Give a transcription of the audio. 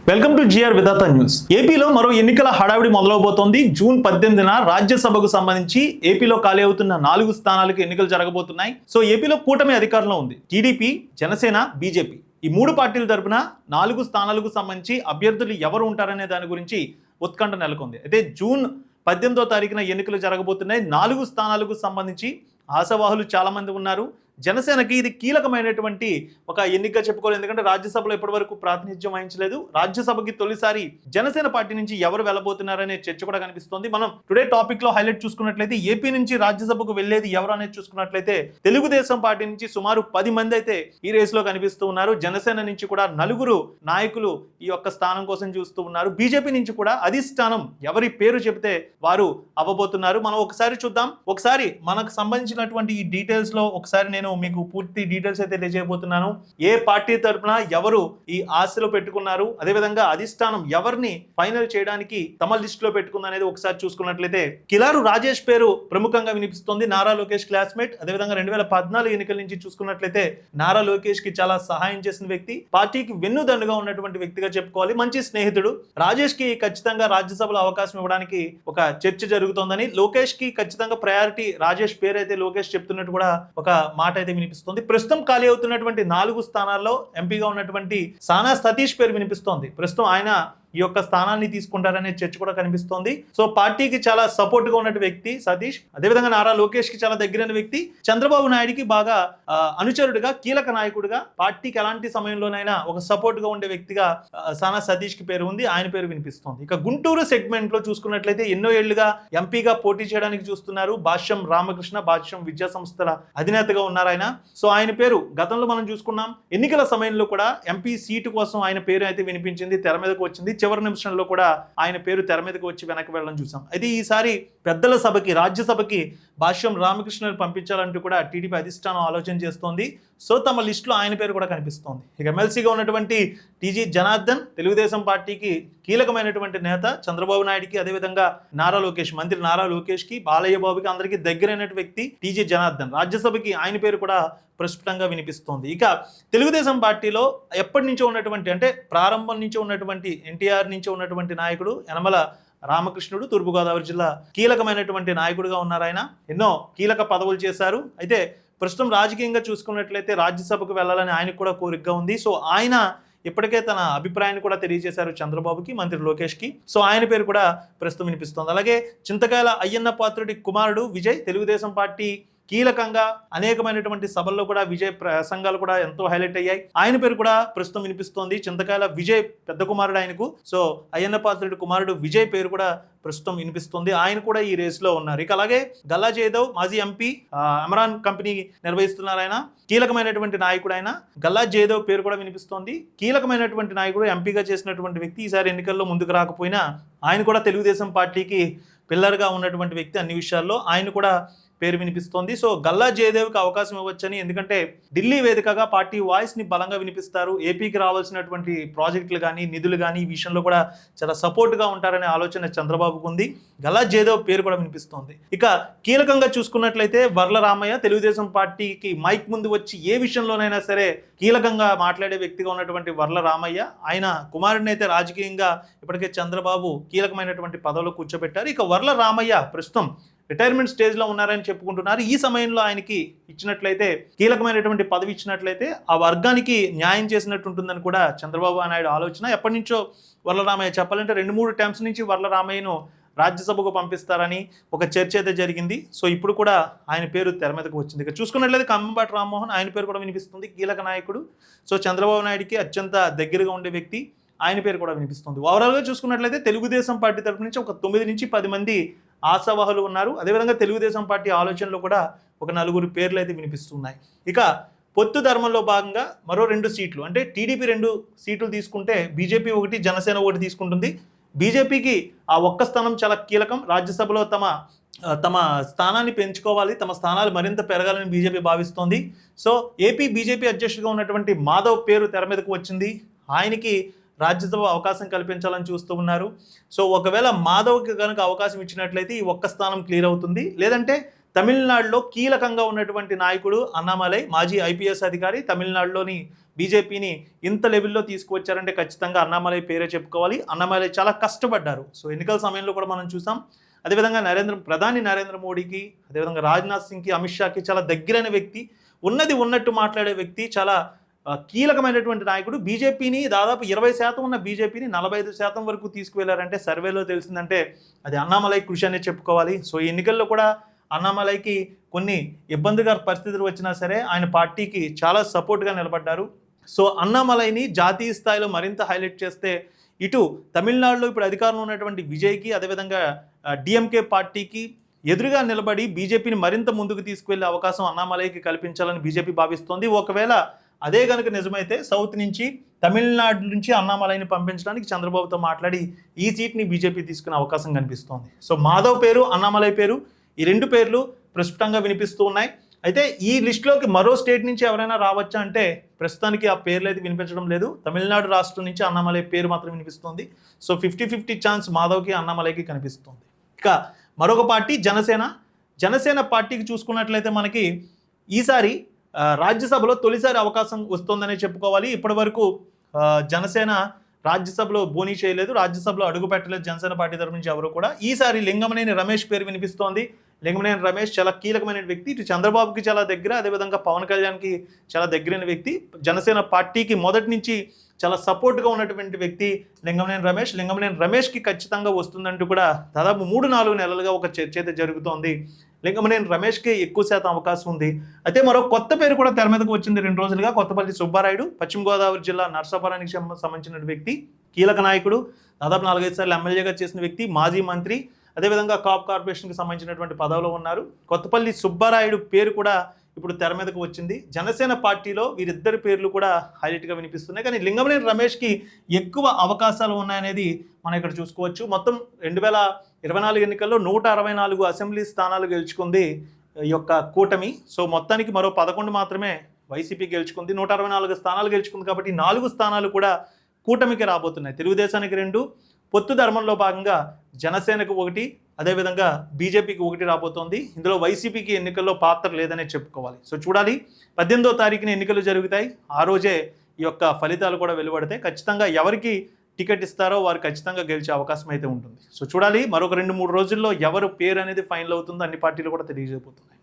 Welcome to GR Vidhatha news. ఏపీలో మరో ఎన్నికల హడావిడి మొదలవబోతోంది. జూన్ 18న రాజ్యసభకు సంబంధించి ఏపీలో ఖాళీ అవుతున్న 4 స్థానాలకు ఎన్నికలు జరగబోతున్నాయి. సో ఏపీలో కూటమి అధికారంలో ఉంది. టీడీపీ, జనసేన, బీజేపీ ఈ 3 పార్టీల తరపున 4 స్థానాలకు సంబంధించి అభ్యర్థులు ఎవరు ఉంటారనే దాని గురించి ఉత్కంఠ నెలకొంది. అయితే జూన్ 18వ తారీఖున ఎన్నికలు జరగబోతున్నాయి. 4 స్థానాలకు సంబంధించి ఆశావాహులు చాలా మంది ఉన్నారు. జనసేనకి ఇది కీలకమైనటువంటి ఒక ఎన్నిక చెప్పుకోవాలి. ఎందుకంటే రాజ్యసభలో ఇప్పటివరకు ప్రాతినిధ్యం వహించలేదు. రాజ్యసభకి తొలిసారి జనసేన పార్టీ నుంచి ఎవరు వెళ్ళబోతున్నారనే చర్చ కూడా కనిపిస్తోంది. మనం టుడే టాపిక్ లో హైలైట్ చూసుకున్నట్లయితే ఏపీ నుంచి రాజ్యసభకు వెళ్లేది ఎవరు అనేది చూసుకున్నట్లయితే తెలుగుదేశం పార్టీ నుంచి సుమారు 10 మంది అయితే ఈ రేస్ లో కనిపిస్తూ ఉన్నారు. జనసేన నుంచి కూడా 4 నాయకులు ఈ యొక్క స్థానం కోసం చూస్తూ ఉన్నారు. బీజేపీ నుంచి కూడా అధిష్టానం ఎవరి పేరు చెబితే వారు అవ్వబోతున్నారు. మనం ఒకసారి చూద్దాం. ఒకసారి మనకు సంబంధించినటువంటి ఈ డీటెయిల్స్ లో ఒకసారి నేను మీకు పూర్తి డీటెయిల్స్ అయితే తెలియజేయబోతున్నాను. ఏ పార్టీ తరపున ఎవరు ఈ ఆశలో పెట్టుకున్నారు, అదేవిధంగా అధిష్టానం ఎవరిని ఫైనల్ చేయడానికి తమ లిస్ట్ లో పెట్టుకుంది అనేది ఒకసారి చూసుకున్నట్లయితే కిలారు రాజేష్ పేరు ప్రముఖంగా వినిపిస్తోంది. నారా లోకేష్ క్లాస్మేట్. అదేవిధంగా 2014 ఎన్నికల నుంచి చూసుకున్నట్లయితే నారా లోకేష్ కి చాలా సహాయం చేసిన వ్యక్తి, పార్టీకి వెన్నుదన్నుగా ఉన్నటువంటి వ్యక్తిగా చెప్పుకోవాలి. మంచి స్నేహితుడు. రాజేష్ కి ఖచ్చితంగా రాజ్యసభలో అవకాశం ఇవ్వడానికి ఒక చర్చ జరుగుతోందని, లోకేష్ కి ఖచ్చితంగా ప్రయారిటీ రాజేష్ పేరు అయితే లోకేష్ చెప్తున్నట్టు కూడా ఒక మాట అయితే వినిపిస్తుంది. ప్రస్తుతం ఖాళీ అవుతున్నటువంటి 4 స్థానాల్లో ఎంపీగా ఉన్నటువంటి సానా సతీష్ పేరు వినిపిస్తోంది. ప్రస్తుతం ఆయన ఈ యొక్క స్థానాన్ని తీసుకుంటారనే చర్చ కూడా కనిపిస్తోంది. సో పార్టీకి చాలా సపోర్ట్ గా ఉన్న వ్యక్తి సతీష్. అదేవిధంగా నారా లోకేష్ కి చాలా దగ్గరైన వ్యక్తి. చంద్రబాబు నాయుడికి బాగా అనుచరుడుగా, కీలక నాయకుడిగా, పార్టీకి ఎలాంటి సమయంలోనైనా ఒక సపోర్ట్ గా ఉండే వ్యక్తిగా సానా సతీష్ కి పేరు ఉంది. ఆయన పేరు వినిపిస్తోంది. ఇక గుంటూరు సెగ్మెంట్ లో చూసుకున్నట్లయితే ఎన్నో ఏళ్లుగా ఎంపీగా పోటీ చేయడానికి చూస్తున్నారు. భాష్యం రామకృష్ణ, భాష్యం విద్యా సంస్థల అధినేతగా ఉన్నారు ఆయన. సో ఆయన పేరు గతంలో మనం చూసుకున్నాం. ఎన్నికల సమయంలో కూడా ఎంపీ సీటు కోసం ఆయన పేరు అయితే వినిపించింది, తెర మీదకు వచ్చింది. చివరి నిమిషంలో కూడా ఆయన పేరు తెర మీదకి వచ్చి వెనక్కి వెళ్ళడం చూసాం. అయితే ఈసారి పెద్దల సభకి, రాజ్యసభకి భాష్యం రామకృష్ణని పంపించాలంటూ కూడా టీడీపీ అధిష్టానం ఆలోచన చేస్తోంది. సో తమ లిస్టులో ఆయన పేరు కూడా కనిపిస్తోంది. ఇక ఎమ్మెల్సీగా ఉన్నటువంటి టీజీ జనార్దన్, తెలుగుదేశం పార్టీకి కీలకమైనటువంటి నేత, చంద్రబాబు నాయుడికి, అదేవిధంగా నారా లోకేష్, మంత్రి నారా లోకేష్ కి, బాలయ్య బాబుకి అందరికీ దగ్గరైన వ్యక్తి టీజీ జనార్దన్. రాజ్యసభకి ఆయన పేరు కూడా ప్రస్ఫుటంగా వినిపిస్తోంది. ఇక తెలుగుదేశం పార్టీలో ఎప్పటి నుంచో ఉన్నటువంటి, అంటే ప్రారంభం నుంచో ఉన్నటువంటి, ఎన్టీఆర్ నుంచి ఉన్నటువంటి నాయకుడు యనమల రామకృష్ణుడు, తూర్పుగోదావరి జిల్లా కీలకమైనటువంటి నాయకుడిగా ఉన్నారు. ఆయన ఎన్నో కీలక పదవులు చేశారు. అయితే ప్రస్తుతం రాజకీయంగా చూసుకున్నట్లయితే రాజ్యసభకు వెళ్ళాలని ఆయనకు కూడా కోరికగా ఉంది. సో ఆయన ఇప్పటికే తన అభిప్రాయాన్ని కూడా తెలియజేశారు చంద్రబాబుకి, మంత్రి లోకేష్కి. సో ఆయన పేరు కూడా ప్రస్తుతం వినిపిస్తోంది. అలాగే చింతకాయల అయ్యన్న పాత్రుడి కుమారుడు విజయ్, తెలుగుదేశం పార్టీ కీలకంగా అనేకమైనటువంటి సభల్లో కూడా విజయ్ ప్రసంగాలు కూడా ఎంతో హైలైట్ అయ్యాయి. ఆయన పేరు కూడా ప్రస్తుతం వినిపిస్తోంది. చింతకాయల విజయ్ పెద్ద కుమారుడు ఆయనకు. సో అయ్యన్న పాత్రుడి కుమారుడు విజయ్ పేరు కూడా ప్రస్తుతం వినిపిస్తుంది. ఆయన కూడా ఈ రేస్ లో ఉన్నారు. ఇక అలాగే గల్లా జయదేవ్, మాజీ ఎంపీ, అమరాన్ కంపెనీ నిర్వహిస్తున్నారు. ఆయన కీలకమైనటువంటి నాయకుడు. ఆయన గల్లా జయదేవ్ పేరు కూడా వినిపిస్తోంది. కీలకమైనటువంటి నాయకుడు, ఎంపీగా చేసినటువంటి వ్యక్తి. ఈసారి ఎన్నికల్లో ముందుకు రాకపోయినా ఆయన కూడా తెలుగుదేశం పార్టీకి పిల్లర్గా ఉన్నటువంటి వ్యక్తి. అన్ని విషయాల్లో ఆయన కూడా పేరు వినిపిస్తోంది. సో గల్లా జయదేవ్కి అవకాశం ఇవ్వచ్చని, ఎందుకంటే ఢిల్లీ వేదికగా పార్టీ వాయిస్ని బలంగా వినిపిస్తారు. ఏపీకి రావాల్సినటువంటి ప్రాజెక్టులు కానీ, నిధులు కానీ ఈ విషయంలో కూడా చాలా సపోర్ట్గా ఉంటారనే ఆలోచన చంద్రబాబుకు ఉంది. గల్లా జయదేవ్ పేరు కూడా వినిపిస్తోంది. ఇక కీలకంగా చూసుకున్నట్లయితే వర్ల రామయ్య, తెలుగుదేశం పార్టీకి మైక్ ముందు వచ్చి ఏ విషయంలోనైనా సరే కీలకంగా మాట్లాడే వ్యక్తిగా ఉన్నటువంటి వర్ల రామయ్య, ఆయన కుమారుడిని అయితే రాజకీయంగా ఇప్పటికే చంద్రబాబు కీలకమైనటువంటి పదవిలో కూర్చోబెట్టారు. ఇక వర్ల రామయ్య ప్రస్తుతం రిటైర్మెంట్ స్టేజ్లో ఉన్నారని చెప్పుకుంటున్నారు. ఈ సమయంలో ఆయనకి ఇచ్చినట్లయితే, కీలకమైనటువంటి పదవి ఇచ్చినట్లయితే ఆ వర్గానికి న్యాయం చేసినట్టు ఉంటుందని కూడా చంద్రబాబు నాయుడు ఆలోచన. ఎప్పటి నుంచో వర్ల రామయ్య, చెప్పాలంటే 2-3 టైమ్స్ నుంచి వర్ల రామయ్యను రాజ్యసభకు పంపిస్తారని ఒక చర్చ అయితే జరిగింది. సో ఇప్పుడు కూడా ఆయన పేరు తెర మీదకు వచ్చింది. ఇక చూసుకున్నట్లయితే కంబంపాటి రామ్మోహన్, ఆయన పేరు కూడా వినిపిస్తుంది. కీలక నాయకుడు. సో చంద్రబాబు నాయుడికి అత్యంత దగ్గరగా ఉండే వ్యక్తి. ఆయన పేరు కూడా వినిపిస్తుంది. ఓవరాల్గా చూసుకున్నట్లయితే తెలుగుదేశం పార్టీ తరపు నుంచి ఒక 9 నుంచి 10 మంది ఆశావాహులు ఉన్నారు. అదేవిధంగా తెలుగుదేశం పార్టీ ఆలోచనలో కూడా ఒక 4 పేర్లు అయితే వినిపిస్తున్నాయి. ఇక పొత్తు ధర్మంలో భాగంగా మరో 2 సీట్లు, అంటే టీడీపీ 2 సీట్లు తీసుకుంటే బీజేపీ 1, జనసేన 1 తీసుకుంటుంది. బీజేపీకి ఆ ఒక్క స్థానం చాలా కీలకం. రాజ్యసభలో తమ స్థానాన్ని పెంచుకోవాలి, తమ స్థానాలు మరింత పెరగాలని బీజేపీ భావిస్తోంది. సో ఏపీ బీజేపీ అధ్యక్షుడిగా ఉన్నటువంటి మాధవ్ పేరు తెర మీదకు వచ్చింది. ఆయనకి రాజ్యసభ అవకాశం కల్పించాలని చూస్తూ ఉన్నారు. సో ఒకవేళ మాధవ్కి కనుక అవకాశం ఇచ్చినట్లయితే ఈ ఒక్క స్థానం క్లియర్ అవుతుంది. లేదంటే తమిళనాడులో కీలకంగా ఉన్నటువంటి నాయకుడు అన్నామలై, మాజీ ఐపీఎస్ అధికారి, తమిళనాడులోని బీజేపీని ఇంత లెవెల్లో తీసుకువచ్చారంటే ఖచ్చితంగా అన్నామలై పేరే చెప్పుకోవాలి. అన్నామలై చాలా కష్టపడ్డారు. సో ఎన్నికల సమయంలో కూడా మనం చూసాం. అదేవిధంగా ప్రధాని నరేంద్ర మోడీకి, అదేవిధంగా రాజ్నాథ్ సింగ్కి, అమిత్ షాకి చాలా దగ్గరైన వ్యక్తి, ఉన్నది ఉన్నట్టు మాట్లాడే వ్యక్తి, చాలా కీలకమైనటువంటి నాయకుడు. బీజేపీని దాదాపు 20% ఉన్న బీజేపీని 45% వరకు తీసుకువెళ్లారంటే సర్వేలో తెలిసిందంటే అది అన్నామలై కృషి అనే చెప్పుకోవాలి. సో ఈ ఎన్నికల్లో కూడా అన్నామలైకి కొన్ని ఇబ్బందికర పరిస్థితులు వచ్చినా సరే ఆయన పార్టీకి చాలా సపోర్ట్గా నిలబడ్డారు. సో అన్నామలైని జాతీయ స్థాయిలో మరింత హైలైట్ చేస్తే ఇటు తమిళనాడులో ఇప్పుడు అధికారంలో ఉన్నటువంటి విజయ్కి, అదేవిధంగా డిఎంకే పార్టీకి ఎదురుగా నిలబడి బీజేపీని మరింత ముందుకు తీసుకువెళ్లే అవకాశం అన్నామలైకి కల్పించాలని బీజేపీ భావిస్తోంది. ఒకవేళ అదే కనుక నిజమైతే సౌత్ నుంచి, తమిళనాడు నుంచి అన్నామలైని పంపించడానికి చంద్రబాబుతో మాట్లాడి ఈ సీట్ని బీజేపీ తీసుకునే అవకాశం కనిపిస్తోంది. సో మాధవ్ పేరు, అన్నామలై పేరు, ఈ రెండు పేర్లు ప్రస్ఫుటంగా వినిపిస్తూ ఉన్నాయి. అయితే ఈ లిస్టులోకి మరో స్టేట్ నుంచి ఎవరైనా రావచ్చా అంటే ప్రస్తుతానికి ఆ పేర్లు అయితే వినిపించడం లేదు. తమిళనాడు రాష్ట్రం నుంచి అన్నామలై పేరు మాత్రం వినిపిస్తుంది. సో 50-50 ఛాన్స్ మాధవ్కి, అన్నామలైకి కనిపిస్తుంది. ఇక మరొక పార్టీ జనసేన పార్టీకి చూసుకున్నట్లయితే మనకి ఈసారి రాజ్యసభలో తొలిసారి అవకాశం వస్తుందనే చెప్పుకోవాలి. ఇప్పటి వరకు జనసేన రాజ్యసభలో బోనీ చేయలేదు, రాజ్యసభలో అడుగు పెట్టలేదు జనసేన పార్టీ తరఫు నుంచి ఎవరు కూడా. ఈసారి లింగమనేని రమేష్ పేరు వినిపిస్తోంది. లింగమనేని రమేష్ చాలా కీలకమైన వ్యక్తి, ఇటు చంద్రబాబుకి చాలా దగ్గర, అదేవిధంగా పవన్ కళ్యాణ్కి చాలా దగ్గరైన వ్యక్తి, జనసేన పార్టీకి మొదటి నుంచి చాలా సపోర్ట్గా ఉన్నటువంటి వ్యక్తి లింగమనేని రమేష్. లింగమనేని రమేష్కి ఖచ్చితంగా వస్తుందంటూ కూడా దాదాపు 3-4 నెలలుగా ఒక చర్చ అయితే జరుగుతోంది. లింగమనేని రమేష్కి ఎక్కువ శాతం అవకాశం ఉంది. అయితే మరో కొత్త పేరు కూడా తెర మీదకు వచ్చింది 2 రోజులుగా. కొత్తపల్లి సుబ్బారాయుడు, పశ్చిమ గోదావరి జిల్లా నర్సాపురానికి సంబంధించిన వ్యక్తి, కీలక నాయకుడు, దాదాపు 4-5 సార్లు ఎమ్మెల్యేగా చేసిన వ్యక్తి, మాజీ మంత్రి, అదేవిధంగా కాప్ కార్పొరేషన్కి సంబంధించినటువంటి పదవిలో ఉన్నారు. కొత్తపల్లి సుబ్బారాయుడు పేరు కూడా ఇప్పుడు తెర మీదకు వచ్చింది. జనసేన పార్టీలో వీరిద్దరి పేర్లు కూడా హైలైట్గా వినిపిస్తున్నాయి. కానీ లింగమనేని రమేష్కి ఎక్కువ అవకాశాలు ఉన్నాయనేది మనం ఇక్కడ చూసుకోవచ్చు. మొత్తం 2024 ఎన్నికల్లో 164 అసెంబ్లీ స్థానాలు గెలుచుకుంది ఈ యొక్క కూటమి. సో మొత్తానికి మరో 11 మాత్రమే వైసీపీ గెలుచుకుంది. 164 స్థానాలు గెలుచుకుంది కాబట్టి 4 స్థానాలు కూడా కూటమికి రాబోతున్నాయి. తెలుగుదేశానికి 2, పొత్తు ధర్మంలో భాగంగా జనసేనకు 1, అదేవిధంగా బీజేపీకి 1 రాబోతోంది. ఇందులో వైసీపీకి ఎన్నికల్లో పాత్ర లేదనే చెప్పుకోవాలి. సో చూడాలి, 18వ తారీఖున ఎన్నికలు జరుగుతాయి. ఆ రోజే ఈ యొక్క ఫలితాలు కూడా వెలువడతాయి. ఖచ్చితంగా ఎవరికి టికెట్ ఇస్తారో వారు ఖచ్చితంగా గెలిచే అవకాశం అయితే ఉంటుంది. సో చూడాలి, మరొక 2-3 రోజుల్లో ఎవరు పేరు అనేది ఫైనల్ అవుతుందో అన్ని పార్టీలు కూడా తెలియజేయబోతున్నాయి.